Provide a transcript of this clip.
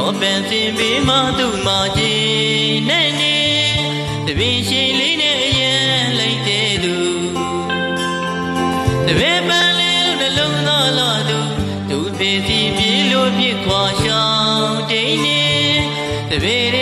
တော့ပန်စင်ပေးမှသူ့မာကြီးနဲ့နေတပင်ရှိလေးနဲ့အရင်လိုက်တဲ့သူတပင်ပန်းလေးနှလုံးသားလာသူသေးစီပြေလို့ပြစ်ခွာရှောင်းတိန်နေတပင်